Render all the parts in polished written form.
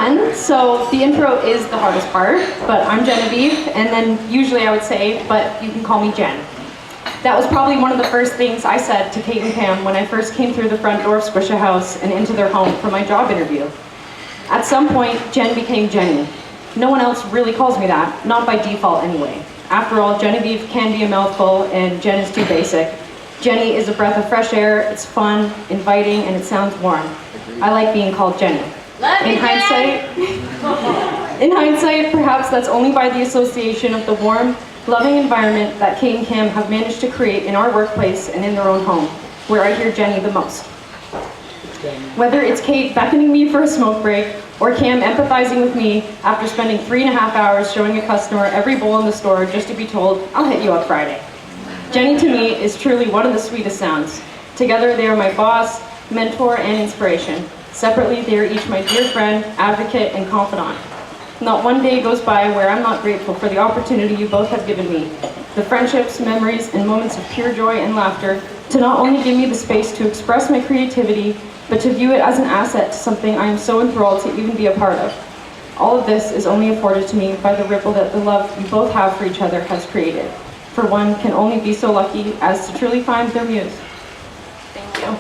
fun. So the intro is the hardest part, but I'm Genevieve, and then usually I would say, but you can call me Jen. That was probably one of the first things I said to Kate and Pam when I first came through the front door of Squisha House and into their home for my job interview. At some point, Jen became Jenny. No one else really calls me that, not by default anyway. After all, Genevieve can be a mouthful, and Jen is too basic. Jenny is a breath of fresh air, it's fun, inviting, and it sounds warm. I like being called Jenny. In hindsight, perhaps that's only by the association of the warm, loving environment that Kate and Cam have managed to create in our workplace and in their own home, where I hear Jenny the most. Whether it's Kate beckoning me for a smoke break, or Cam empathizing with me after spending 3.5 hours showing a customer every bowl in the store just to be told, I'll hit you up Friday. Jenny to me is truly one of the sweetest sounds. Together they are my boss, mentor, and inspiration. Separately, they are each my dear friend, advocate, and confidant. Not one day goes by where I'm not grateful for the opportunity you both have given me. The friendships, memories, and moments of pure joy and laughter to not only give me the space to express my creativity, but to view it as an asset to something I am so enthralled to even be a part of. All of this is only afforded to me by the ripple that the love you both have for each other has created. For one can only be so lucky as to truly find their muse. Thank you.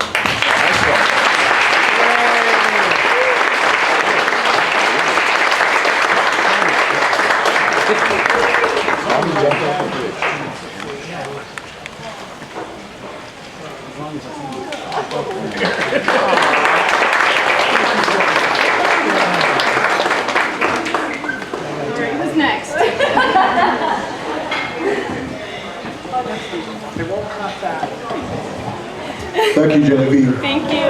Who's next? Thank you, Genevieve. Thank you.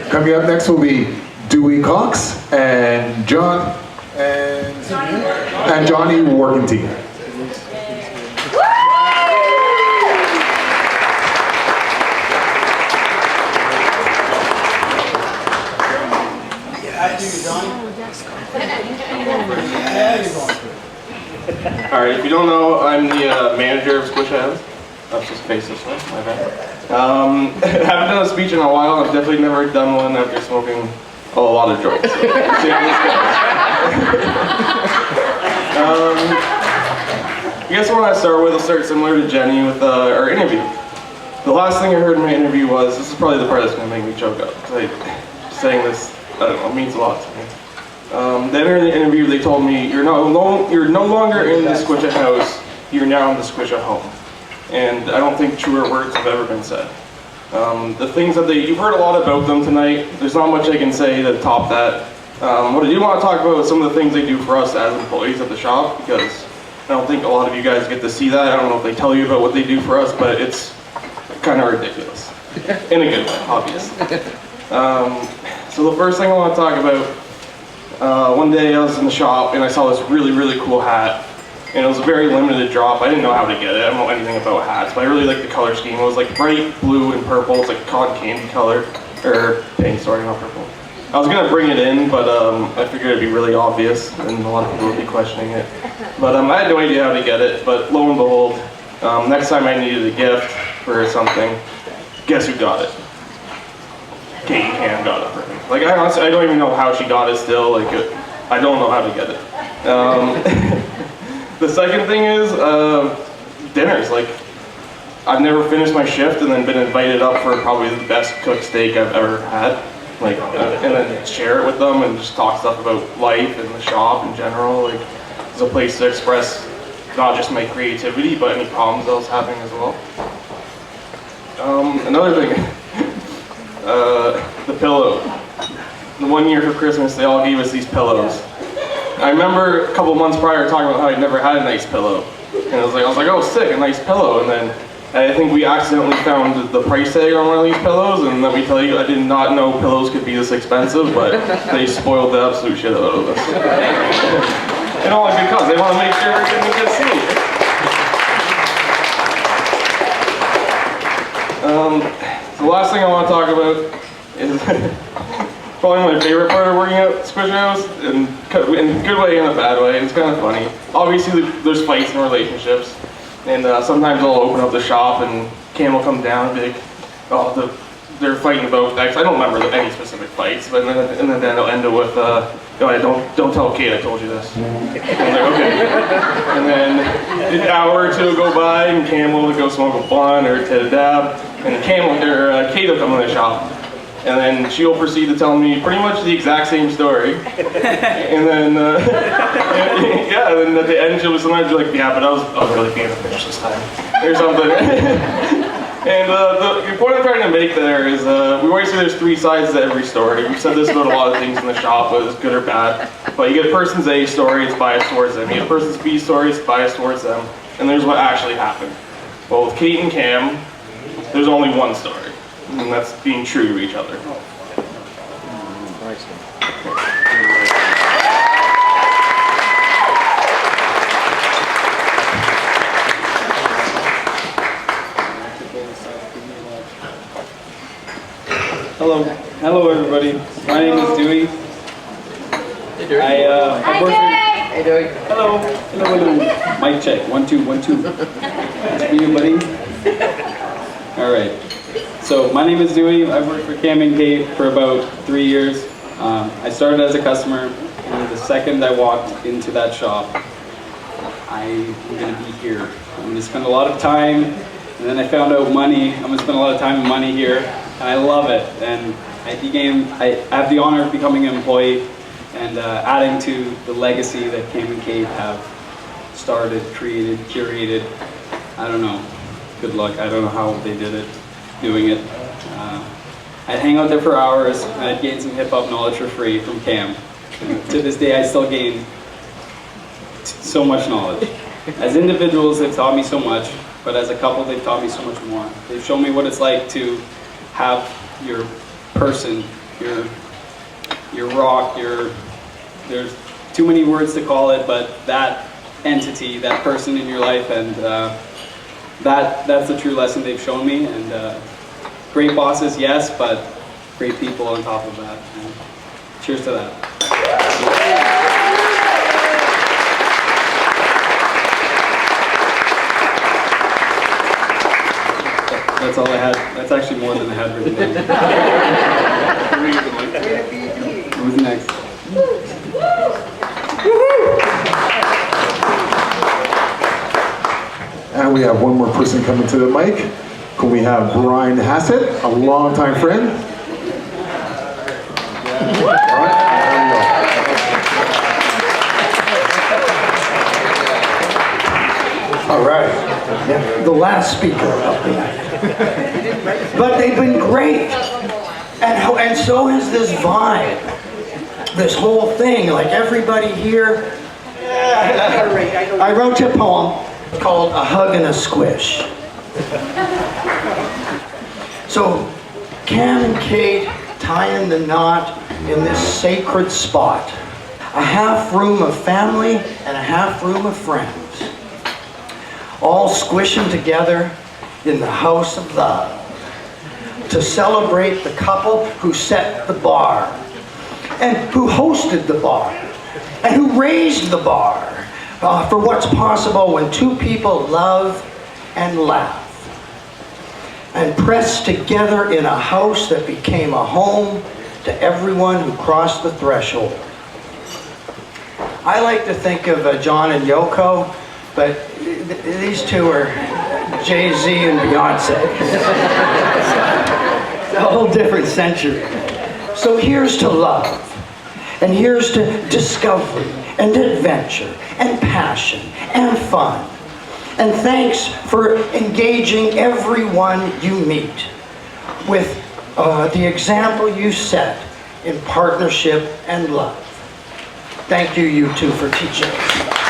Coming up next will be Dewey Cox and John and Johnny Workington. Alright, if you don't know, I'm the manager of Squisha House. Let's just face this way, my bad. Haven't done a speech in a while. I've definitely never done one after smoking a lot of joints. So, see how this goes. I guess what I start with, I'll start similar to Jenny with our interview. The last thing I heard in my interview was, this is probably the part that's going to make me choke up. Saying this, I don't know, it means a lot to me. Then in the interview they told me, you're no longer in the Squisha House, you're now in the Squisha home. And I don't think truer words have ever been said. The things that you've heard a lot about them tonight, there's not much I can say to top that. What I do want to talk about is some of the things they do for us as employees at the shop, because I don't think a lot of you guys get to see that. I don't know if they tell you about what they do for us, but it's kind of ridiculous. In a good way, obviously. So the first thing I want to talk about, one day I was in the shop and I saw this really, really cool hat. And it was a very limited drop. I didn't know how to get it. I don't know anything about hats, but I really liked the color scheme. It was like bright blue and purple. It's like cotton candy color, or pink, sorry, not purple. I was gonna bring it in, but I figured it'd be really obvious and a lot of people would be questioning it. But I had no idea how to get it, but lo and behold, next time I needed a gift for something, guess who got it? Kate and Cam got it for me. Like, I honestly, I don't even know how she got it still. Like, I don't know how to get it. The second thing is dinners. Like, I've never finished my shift and then been invited up for probably the best cooked steak I've ever had. Like, and then share it with them and just talk stuff about life and the shop in general. Like, it's a place to express not just my creativity, but any problems I was having as well. Another thing, the pillow. The one year for Christmas, they all gave us these pillows. I remember a couple months prior talking about how I'd never had a nice pillow. And I was like, oh sick, a nice pillow. And then I think we accidentally found the price tag on one of these pillows, and let me tell you, I did not know pillows could be this expensive, but they spoiled the absolute shit out of us. And all in good cause, they want to make sure we're getting a good sleep. The last thing I want to talk about is probably my favorite part of working at Squisha House, in a good way and a bad way. It's kind of funny. Obviously, there's fights in relationships, and sometimes I'll open up the shop and Cam will come down and be like, oh, they're fighting about X. I don't remember any specific fights, but and then they'll end it with, don't tell Kate I told you this. I'm like, okay. And then an hour or two go by, and Cam will go smoke a blunt or hit a dab, and Kate will come in the shop. And then she'll proceed to tell me pretty much the exact same story. And then, yeah, and then at the end she'll sometimes be like, yeah, but I was really being a bitch this time, or something. And the point I'm trying to make there is, we always say there's three sides to every story. We've said this about a lot of things in the shop, whether it's good or bad. But you get a person's A story, it's biased towards them. You get a person's B story, it's biased towards them. And there's what actually happened. Well, with Kate and Cam, there's only one story. And that's being true to each other. Hello everybody. My name is Dewey. Hey, Dewey. I work for... Hey, Dewey. Hello. Mic check. 1 2 1 2. That's for you, buddy. All right. So my name is Dewey. I've worked for Cam and Kate for about 3 years. I started as a customer, and the second I walked into that shop, I'm going to be here. I'm going to spend a lot of time, and then I found out money. I'm going to spend a lot of time and money here, and I love it. And I have the honor of becoming an employee and adding to the legacy that Cam and Kate have started, created, curated. I don't know. Good luck. I don't know how they did it. Doing it. I'd hang out there for hours, and I'd gain some hip-hop knowledge for free from Cam. And to this day, I still gain so much knowledge. As individuals, they've taught me so much, but as a couple, they've taught me so much more. They've shown me what it's like to have your person, your rock, there's too many words to call it, but that entity, that person in your life, and that's the true lesson they've shown me. And great bosses, yes, but great people on top of that. And cheers to that. That's all I had. That's actually more than I had written down. Who's next? And we have one more person coming to the mic. Can we have Brian Hassett, a longtime friend? All right. Yeah, the last speaker of the night. But they've been great. And so has this vibe. This whole thing, like everybody here. I wrote a poem called A Hug and a Squish. So Cam and Kate tying the knot in this sacred spot. A half room of family and a half room of friends. All squishing together in the house of love. To celebrate the couple who set the bar. And who hosted the bar. And who raised the bar. For what's possible when two people love and laugh. And pressed together in a house that became a home to everyone who crossed the threshold. I like to think of John and Yoko, but these two are Jay-Z and Beyonce. It's a whole different century. So here's to love, and here's to discovery, and adventure, and passion, and fun. And thanks for engaging everyone you meet with the example you set in partnership and love. Thank you, you two, for teaching us.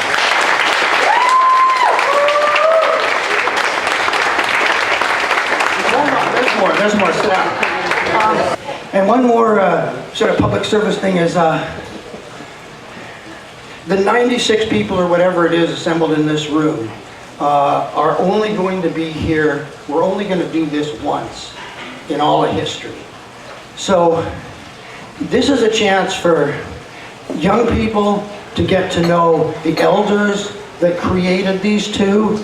There's more stuff. And one more sort of public service thing is the 96 people or whatever it is assembled in this room are only going to be here, we're only going to do this once in all of history. So this is a chance for young people to get to know the elders that created these two.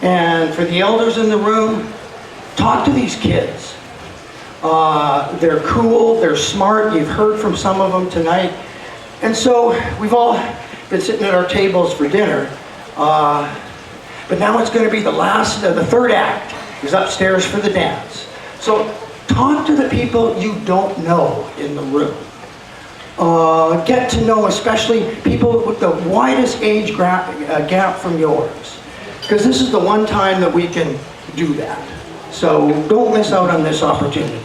And for the elders in the room, talk to these kids. They're cool, they're smart. You've heard from some of them tonight. And so we've all been sitting at our tables for dinner. But now it's going to be the third act is upstairs for the dance. So talk to the people you don't know in the room. Get to know especially people with the widest age gap from yours. Because this is the one time that we can do that. So don't miss out on this opportunity.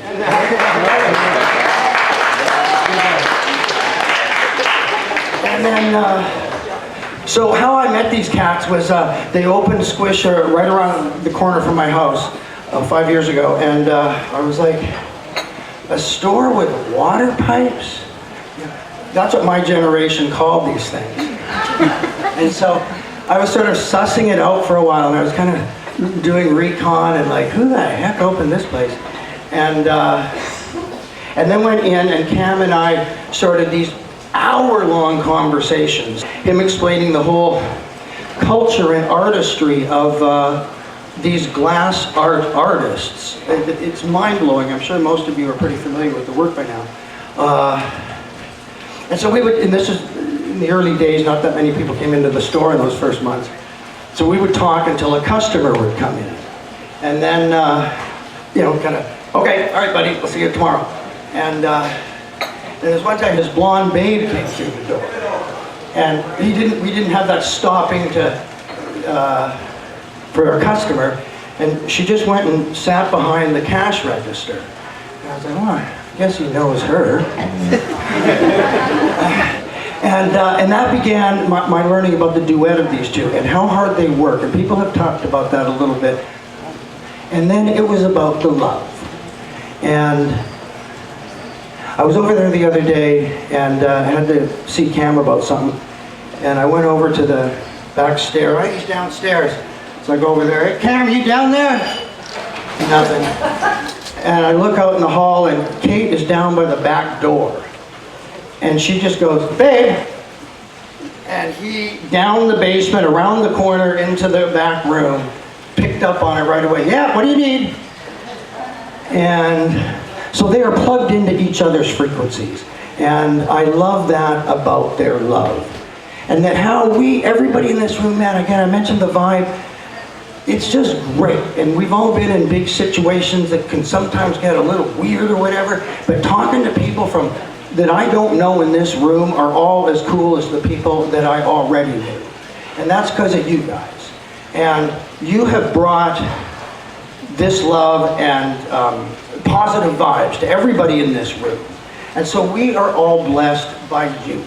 And then, so how I met these cats was they opened Squisha right around the corner from my house 5 years ago. And I was like, a store with water pipes? That's what my generation called these things. And so I was sort of sussing it out for a while, and I was kind of doing recon and like, who the heck opened this place? And then went in, and Cam and I started these hour-long conversations. Him explaining the whole culture and artistry of these glass art artists. It's mind-blowing. I'm sure most of you are pretty familiar with the work by now. And so we would, and this is in the early days, not that many people came into the store in those first months. So we would talk until a customer would come in. And then, kind of, okay, all right, buddy, we'll see you tomorrow. And there's one time this blonde babe came through the door. And we didn't have that stopping for our customer. And she just went and sat behind the cash register. And I was like, well, I guess he knows her. And that began my learning about the duet of these two and how hard they work. And people have talked about that a little bit. And then it was about the love. And I was over there the other day and had to see Cam about something. And I went over to the back stair. Right, he's downstairs. So I go over there. Hey, Cam, are you down there? Nothing. And I look out in the hall, and Kate is down by the back door. And she just goes, babe. And he, down the basement, around the corner, into the back room, picked up on it right away. Yeah, what do you need? And so they are plugged into each other's frequencies. And I love that about their love. And that how everybody in this room, man, again, I mentioned the vibe. It's just great, and we've all been in big situations that can sometimes get a little weird or whatever, but talking to people that I don't know in this room are all as cool as the people that I already knew. And that's because of you guys. And you have brought this love and positive vibes to everybody in this room. And so we are all blessed by you.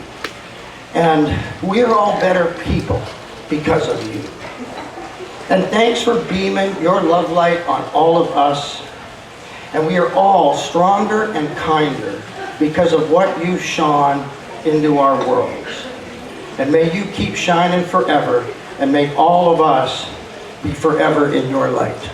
And we are all better people because of you. And thanks for beaming your love light on all of us. And we are all stronger and kinder because of what you shone into our worlds. And may you keep shining forever, and may all of us be forever in your light.